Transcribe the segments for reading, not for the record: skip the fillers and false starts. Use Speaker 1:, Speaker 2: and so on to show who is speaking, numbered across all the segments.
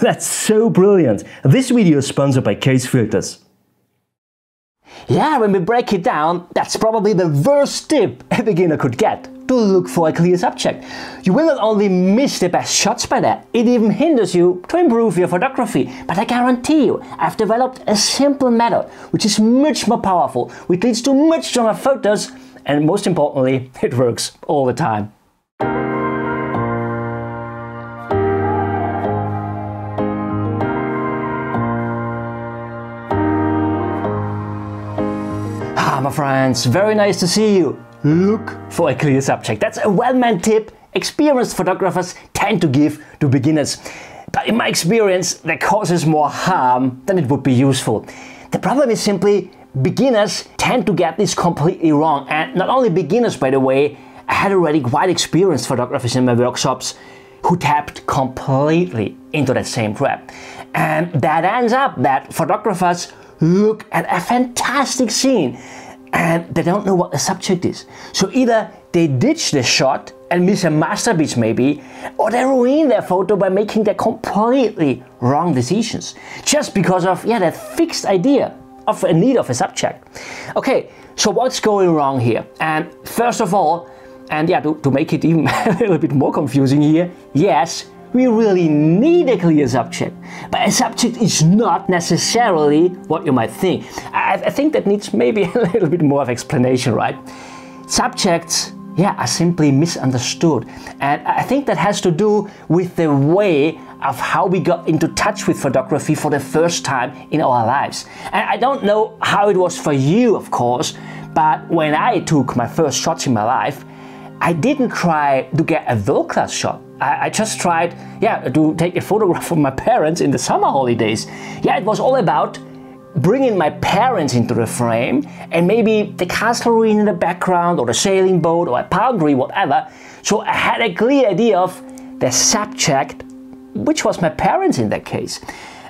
Speaker 1: That's so brilliant! This video is sponsored by Case Filters.
Speaker 2: Yeah, when we break it down, that's probably the worst tip a beginner could get, to look for a clear subject. You will not only miss the best shots by that, it even hinders you to improve your photography. But I guarantee you, I've developed a simple method, which is much more powerful, which leads to much stronger photos, and most importantly, it works all the time. My friends, very nice to see you. Look for a clear subject. That's a well-meant tip experienced photographers tend to give to beginners. But in my experience, that causes more harm than it would be useful. The problem is simply beginners tend to get this completely wrong. And not only beginners, by the way, I had already quite experienced photographers in my workshops who tapped completely into that same trap. And that ends up that photographers look at a fantastic scene and they don't know what the subject is. So either they ditch the shot and miss a masterpiece maybe, or they ruin their photo by making their completely wrong decisions, just because of that fixed idea of a need of a subject. Okay, so what's going wrong here? And first of all, and to make it even a little bit more confusing here, yes, we really need a clear subject, but a subject is not necessarily what you might think. I think that needs maybe a little bit more of explanation, right? Subjects, are simply misunderstood, and I think that has to do with the way of how we got into touch with photography for the first time in our lives. And I don't know how it was for you, of course, but when I took my first shots in my life, I didn't try to get a world-class shot. I just tried, to take a photograph of my parents in the summer holidays. It was all about bringing my parents into the frame and maybe the castle ruin in the background or the sailing boat or a palm tree, whatever. So I had a clear idea of the subject, which was my parents in that case.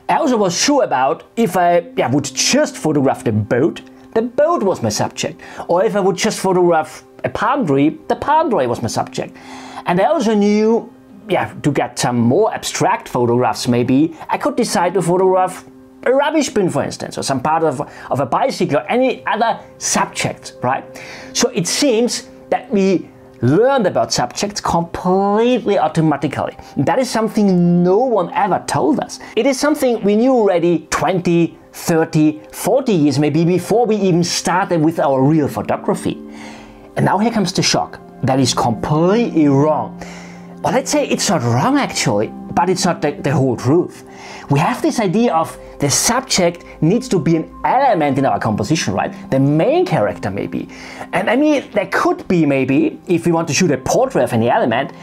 Speaker 2: I also was sure about if I would just photograph the boat was my subject. Or if I would just photograph a palm tree, the palm tree was my subject. And I also knew, to get some more abstract photographs maybe, I could decide to photograph a rubbish bin, for instance, or some part of a bicycle or any other subject, right? So it seems that we learned about subjects completely automatically. That is something no one ever told us. It is something we knew already 20, 30, 40 years maybe before we even started with our real photography. And now here comes the shock. That is completely wrong. Well, let's say it's not wrong actually, but it's not the whole truth. We have this idea of the subject needs to be an element in our composition, right? The main character maybe. And I mean, there could be maybe, if we want to shoot a portrait of any element,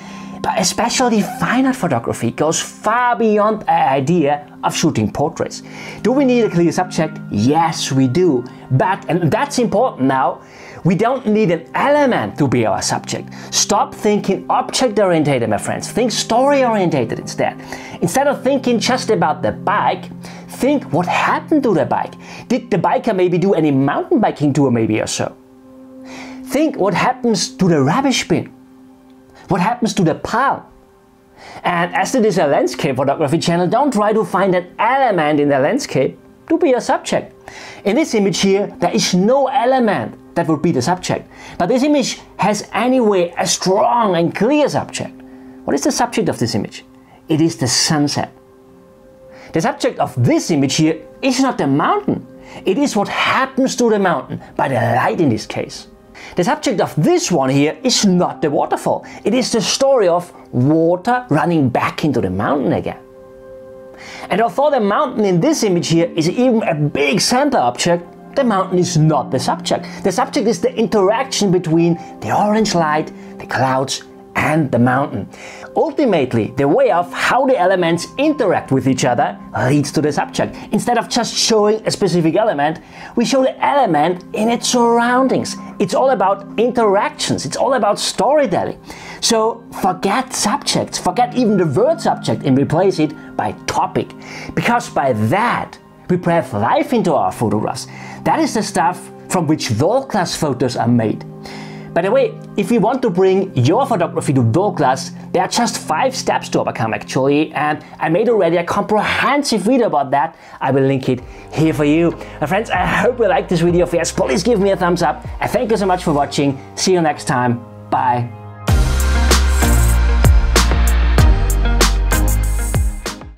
Speaker 2: but especially fine art photography goes far beyond the idea of shooting portraits. Do we need a clear subject? Yes, we do. But, and that's important now, we don't need an element to be our subject. Stop thinking object-oriented, my friends. Think story-oriented instead. Instead of thinking just about the bike, think what happened to the bike. Did the biker maybe do any mountain biking tour maybe or so? Think what happens to the rubbish bin. What happens to the palm? And as it is a landscape photography channel, don't try to find an element in the landscape to be a subject. In this image here, there is no element that would be the subject. But this image has anyway a strong and clear subject. What is the subject of this image? It is the sunset. The subject of this image here is not the mountain. It is what happens to the mountain, by the light in this case. The subject of this one here is not the waterfall. It is the story of water running back into the mountain again. And although the mountain in this image here is even a big center object, the mountain is not the subject. The subject is the interaction between the orange light, the clouds, and the mountain. Ultimately, the way of how the elements interact with each other leads to the subject. Instead of just showing a specific element, we show the element in its surroundings. It's all about interactions, it's all about storytelling. So forget subjects, forget even the word subject and replace it by topic. Because by that, we breathe life into our photographs. That is the stuff from which world-class photos are made. By the way, if you want to bring your photography to world class, there are just 5 steps to overcome actually, and I made already a comprehensive video about that. I will link it here for you. My friends, I hope you liked this video. If yes, please give me a thumbs up. And thank you so much for watching. See you next time. Bye.